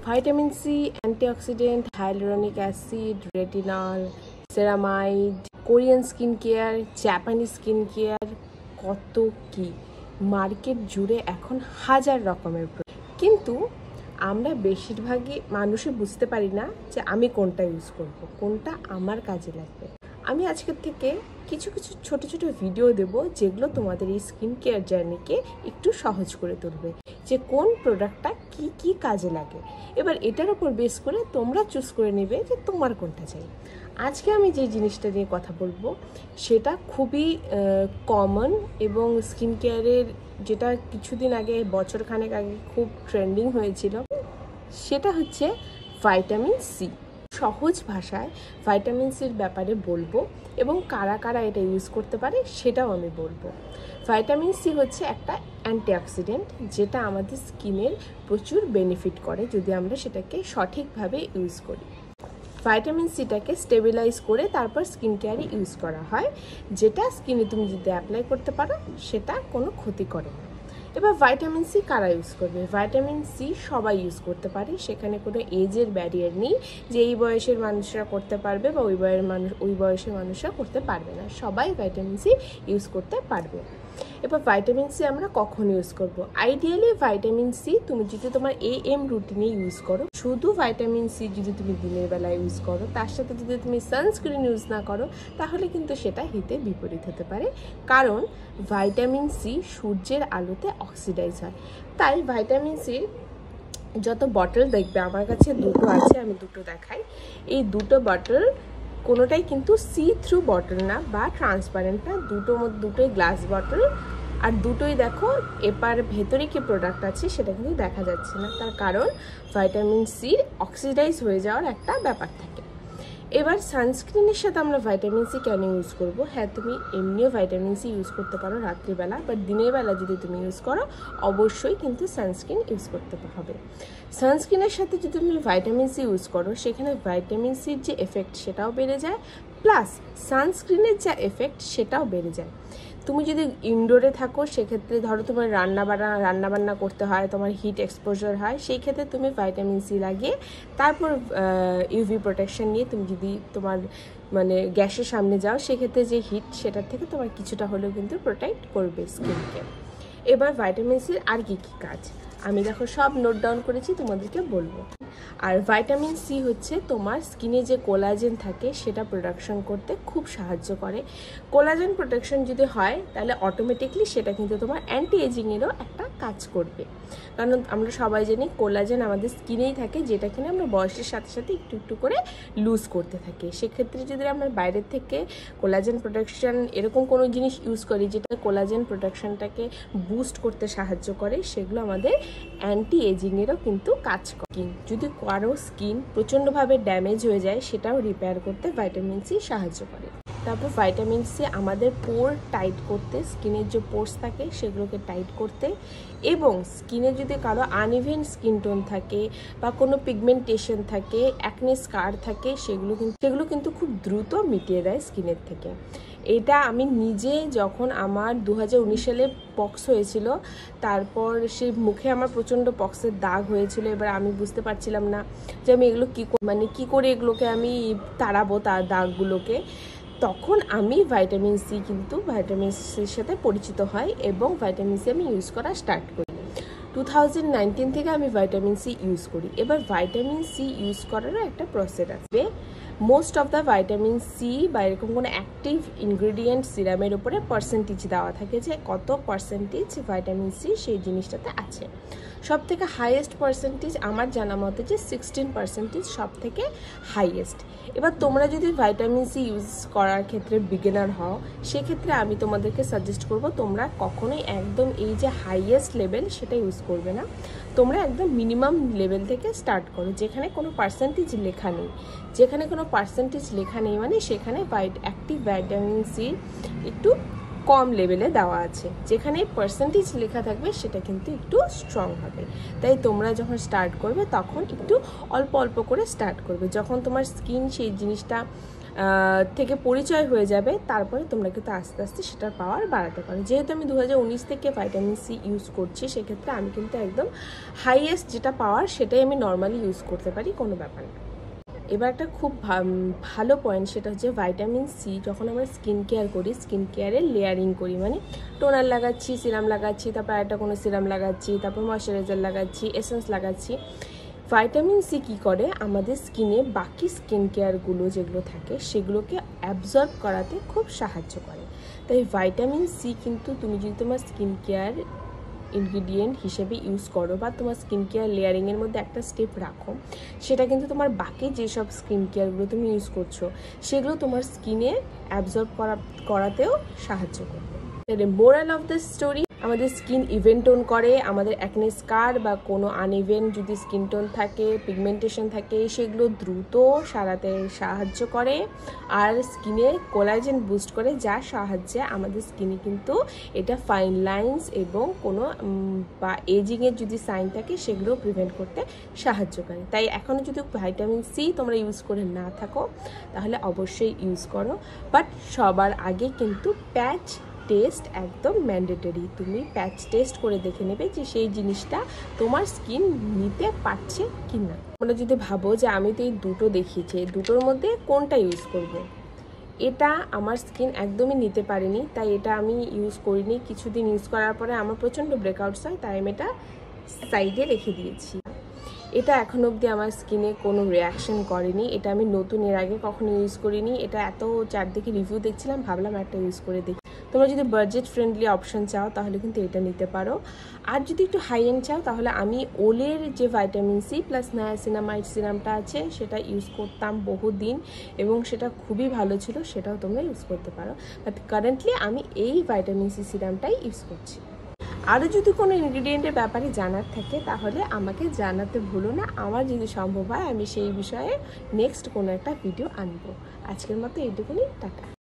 Vitamin C, antioxidant, hyaluronic acid, retinol, ceramide, Korean skin care, Japanese skin care, কত কি market জুড়ে এখন হাজার রকমের। কিন্তু আমরা বেশিরভাগই মানুষই বুঝতে পারি না যে আমি কোনটা ইউজ করব, কোনটা আমার কাজে লাগবে। আমি আজকের থেকে কিছু কিছু ছোট ছোট ভিডিও দেব যেগুলো তোমাদের এই স্কিন কেয়ার জার্নিকে একটু সহজ করে তুলবে, যে কোন প্রোডাক্টটা কি কি কাজে লাগে। এবার এটার উপর বেস করে তোমরা চুজ করে নেবে যে তোমার কোনটা চাই। আজকে আমি যে জিনিসটা নিয়ে কথা বলবো সেটা খুবই কমন এবং স্কিন কেয়ারের যেটা কিছুদিন আগে, বছরখানেক আগে খুব ট্রেন্ডিং হয়েছিল, সেটা হচ্ছে ভাইটামিন সি। সহজ ভাষায় ভাইটামিন সির ব্যাপারে বলবো এবং কারা কারা এটা ইউজ করতে পারে সেটাও আমি বলবো। ভাইটামিন সি হচ্ছে একটা অ্যান্টিঅক্সিডেন্ট যেটা আমাদের স্কিনের প্রচুর বেনিফিট করে যদি আমরা সেটাকে সঠিকভাবে ইউজ করি। ভাইটামিন সিটাকে স্টেবিলাইজ করে তারপর স্কিন কেয়ারে ইউজ করা হয়, যেটা স্কিনে তুমি যদি অ্যাপ্লাই করতে পারো সেটা কোনো ক্ষতি করে না। এবার ভাইটামিন সি কারা ইউজ করবে? ভাইটামিন সি সবাই ইউজ করতে পারে, সেখানে কোনো এজের ব্যারিয়ার নেই যে এই বয়সের মানুষরা করতে পারবে বা ওই বয়সের মানুষরা করতে পারবে না, সবাই ভাইটামিন সি ইউজ করতে পারবে। এবার ভাইটামিন সি আমরা কখন ইউজ করব? আইডিয়ালি ভাইটামিন সি তুমি যদি তোমার AM রুটিনে ইউজ করো, শুধু ভাইটামিন সি যদি তুমি দিনের বেলা ইউজ করো, তার সাথে যদি তুমি সানস্ক্রিন ইউজ না করো, তাহলে কিন্তু সেটা হিতে বিপরীত হতে পারে। কারণ ভাইটামিন সি সূর্যের আলোতে অক্সিডাইজ হয়। তাই ভাইটামিন সির যত বটল দেখবে, আমার কাছে দুটো আছে, আমি দুটো দেখাই। এই দুটো বটল কোনোটাই কিন্তু সি থ্রু বটল না বা ট্রান্সপারেন্ট না, দুটোই গ্লাস বটল। আর দুটোই দেখো এপার ভেতরে কি প্রোডাক্ট আছে সেটা কিন্তু দেখা যাচ্ছে না, তার কারণ ভাইটামিন সির অক্সিডাইজ হয়ে যাওয়ার একটা ব্যাপার থাকে। এবার সানস্ক্রিনের সাথে আমরা ভাইটামিন সি কেন ইউজ করব? হ্যাঁ, তুমি এমনিও ভাইটামিন সি ইউজ করতে পারো রাত্রিবেলা, বাট দিনের বেলা যদি তুমি ইউজ করো অবশ্যই কিন্তু সানস্ক্রিন ইউজ করতে হবে। সানস্ক্রিনের সাথে যদি তুমি ভাইটামিন সি ইউজ করো, সেখানে ভাইটামিন সির যে এফেক্ট সেটাও বেড়ে যায়, প্লাস সানস্ক্রিনের যা এফেক্ট সেটাও বেড়ে যায়। তুমি যদি ইনডোরে থাকো, সেক্ষেত্রে ধরো তোমার রান্নাবান্না করতে হয়, তোমার হিট এক্সপোজার হয়, সেই ক্ষেত্রে তুমি ভাইটামিন সি লাগিয়ে তারপর ইউভি প্রোটেকশন নিয়ে তুমি যদি তোমার গ্যাসের সামনে যাও, সেক্ষেত্রে যে হিট সেটার থেকে তোমার কিছুটা হলেও কিন্তু প্রোটেক্ট করবে স্কিনকে। এবার ভাইটামিন সির আর কি কি কাজ আমি দেখো সব নোট ডাউন করেছি, তোমাদেরকে বলবো। আর ভাইটামিন সি হচ্ছে তোমার স্কিনে যে কোলাজেন থাকে সেটা প্রোডাকশন করতে খুব সাহায্য করে। কোলাজেন প্রোটেকশন যদি হয় তাহলে অটোমেটিকলি সেটা কিন্তু তোমার অ্যান্টি এজিংয়েরও একটা কাজ করবে, কারণ আমরা সবাই জানি কোলাজেন আমাদের স্কিনেই থাকে, যেটা কিনা আমরা বয়সের সাথে সাথে একটু একটু করে লুজ করতে থাকি। সেক্ষেত্রে যদি আমরা বাইরের থেকে কোলাজেন প্রোটেকশন এরকম কোনো জিনিস ইউজ করি যেটা কোলাজেন প্রোটেকশনটাকে বুস্ট করতে সাহায্য করে, সেগুলো আমাদের অ্যান্টি এজিংয়েরও কিন্তু কাজ করে। যদি কারো স্কিন প্রচণ্ডভাবে ড্যামেজ হয়ে যায়, সেটাও রিপেয়ার করতে ভাইটামিন সি সাহায্য করে। তারপর ভাইটামিন সি আমাদের পোর টাইট করতে, স্কিনের যে পোর্স থাকে সেগুলোকে টাইট করতে, এবং স্কিনে যদি কারো আনইভেন স্কিন টোন থাকে বা কোনো পিগমেন্টেশন থাকে, অ্যাকনে স্কার থাকে, সেগুলো কিন্তু খুব দ্রুত মিটিয়ে দেয় স্কিনের থেকে। এটা আমি নিজে যখন আমার 2019 সালে পক্স হয়েছিল, তারপর সেই মুখে আমার প্রচণ্ড পক্সের দাগ হয়েছিল। এবার আমি বুঝতে পারছিলাম না যে আমি এগুলো কী করে এগুলোকে আমি তাড়াবো, তার দাগগুলোকে। তখন আমি ভাইটামিন সির সাথে পরিচিত হয় এবং ভাইটামিন সি আমি ইউজ করা স্টার্ট করি। 2019 থেকে আমি ভাইটামিন সি ইউজ করি। এবার ভাইটামিন সি ইউজ করারও একটা প্রসেস আছে। Most of the vitamin C বা এরকম কোনো অ্যাক্টিভ ইনগ্রেডিয়েন্ট সিরামের উপরে পার্সেন্টেজ দেওয়া থাকে যে কত পার্সেন্টেজ ভাইটামিন সি সেই জিনিসটাতে আছে। সব থেকে হাইয়েস্ট পার্সেন্টেজ আমার জানা মতে যে 16% সব থেকে হাইয়েস্ট। এবার তোমরা যদি ভাইটামিন সি ইউজ করার ক্ষেত্রে বিগিনার হও, সেক্ষেত্রে আমি তোমাদেরকে সাজেস্ট করব তোমরা কখনোই একদম এই যে হাইয়েস্ট লেভেল সেটা ইউজ করবে না, তোমরা একদম মিনিমাম লেভেল থেকে স্টার্ট করো, যেখানে কোনো পার্সেন্টেজ লেখা নেই। যেখানে কোনো পার্সেন্টেজ লেখা নেই মানে সেখানে অ্যাক্টিভ ভাইটামিন সি একটু কম লেভেলে দেওয়া আছে, যেখানে পার্সেন্টেজ লেখা থাকবে সেটা কিন্তু একটু স্ট্রং হবে। তাই তোমরা যখন স্টার্ট করবে তখন একটু অল্প অল্প করে স্টার্ট করবে। যখন তোমার স্কিন সেই জিনিসটা থেকে পরিচয় হয়ে যাবে, তারপরে তোমরা কিন্তু আস্তে আস্তে সেটার পাওয়ার বাড়াতে পারো। যেহেতু আমি 2019 থেকে ভাইটামিন সি ইউজ করছি, সেক্ষেত্রে আমি কিন্তু একদম হাইয়েস্ট যেটা পাওয়ার সেটাই আমি নর্মালি ইউজ করতে পারি, কোনো ব্যাপার না। এবার একটা খুব ভালো পয়েন্ট, সেটা হচ্ছে ভাইটামিন সি যখন আমরা স্কিন কেয়ার করি, স্কিন কেয়ারে লেয়ারিং করি, মানে টোনার লাগাচ্ছি, সিরাম লাগাচ্ছি, তারপর একটা কোনো সিরাম লাগাচ্ছি, তারপর ময়শ্চারাইজার লাগাচ্ছি, এসেন্স লাগাচ্ছি। ভাইটামিন সি কী করে, আমাদের স্কিনে বাকি স্কিন কেয়ারগুলো যেগুলো থাকে সেগুলোকে অ্যাবজর্ব করাতে খুব সাহায্য করে। তাই ভাইটামিন সি কিন্তু তুমি যদি তোমার স্কিন কেয়ার ইনগ্রিডিয়েন্ট হিসেবে ইউজ করো বা তোমার স্কিন কেয়ার লেয়ারিংয়ের মধ্যে একটা স্টেপ রাখো, সেটা কিন্তু তোমার বাকি যেসব স্কিন কেয়ারগুলো তুমি ইউজ করছো সেগুলো তোমার স্কিনে অ্যাবজর্ব করাতেও সাহায্য করবে। মোরাল অফ দ্য স্টোরি, আমাদের স্কিন ইভেন টোন করে, আমাদের অ্যাকনে স্কার বা কোনো আনইভেন যদি স্কিন টোন থাকে, পিগমেন্টেশন থাকে, সেগুলো দ্রুত সারাতে সাহায্য করে, আর স্কিনে কোলাজেন বুস্ট করে, যার সাহায্যে আমাদের স্কিনে কিন্তু এটা ফাইন লাইন্স এবং কোনো বা এজিংয়ের যদি সাইন থাকে সেগুলো প্রিভেন্ট করতে সাহায্য করে। তাই এখনও যদি ভাইটামিন সি তোমরা ইউজ করে না থাকো তাহলে অবশ্যই ইউজ করো, বাট সবার আগে কিন্তু প্যাচ টেস্ট একদম ম্যান্ডেটরি। তুমি প্যাচ টেস্ট করে দেখে নেবে যে সেই জিনিসটা তোমার স্কিন নিতে পারছে কি না। তোমরা যদি ভাবো যে আমি তো এই দুটো দেখিয়েছি, এই দুটোর মধ্যে কোনটা ইউজ করব, এটা আমার স্কিন একদমই নিতে পারেনি, তাই এটা আমি ইউজ করিনি। কিছুদিন ইউজ করার পরে আমার প্রচণ্ড ব্রেকআউটস হয়, তাই আমি এটা সাইডে রেখে দিয়েছি। এটা এখনো অবধি আমার স্কিনে কোনো রিয়াকশন করেনি, এটা আমি নতুন, এর আগে কখনো ইউজ করিনি। এটা এত চারদিকে রিভিউ দেখছিলাম, ভাবলাম একটা ইউজ করে দেখি। তোমরা যদি বাজেট ফ্রেন্ডলি অপশন চাও তাহলে কিন্তু এটা নিতে পারো, আর যদি একটু হাই এন্ড চাও তাহলে আমি ওলের যে ভাইটামিন সি প্লাস নায়াসিনামাইড সিরামটা আছে সেটা ইউজ করতাম বহুদিন এবং সেটা খুবই ভালো ছিল, সেটাও তোমরা ইউজ করতে পারো। বাট কারেন্টলি আমি এই ভাইটামিন সি সিরামটাই ইউজ করছি। আরও যদি কোনো ইনগ্রিডিয়েন্টের ব্যাপারে জানার থাকে তাহলে আমাকে জানাতে ভুলো না, আমার যদি সম্ভব হয় আমি সেই বিষয়ে নেক্সট কোনো একটা ভিডিও আনবো। আজকের মতো এইটুকুনি, টাটা।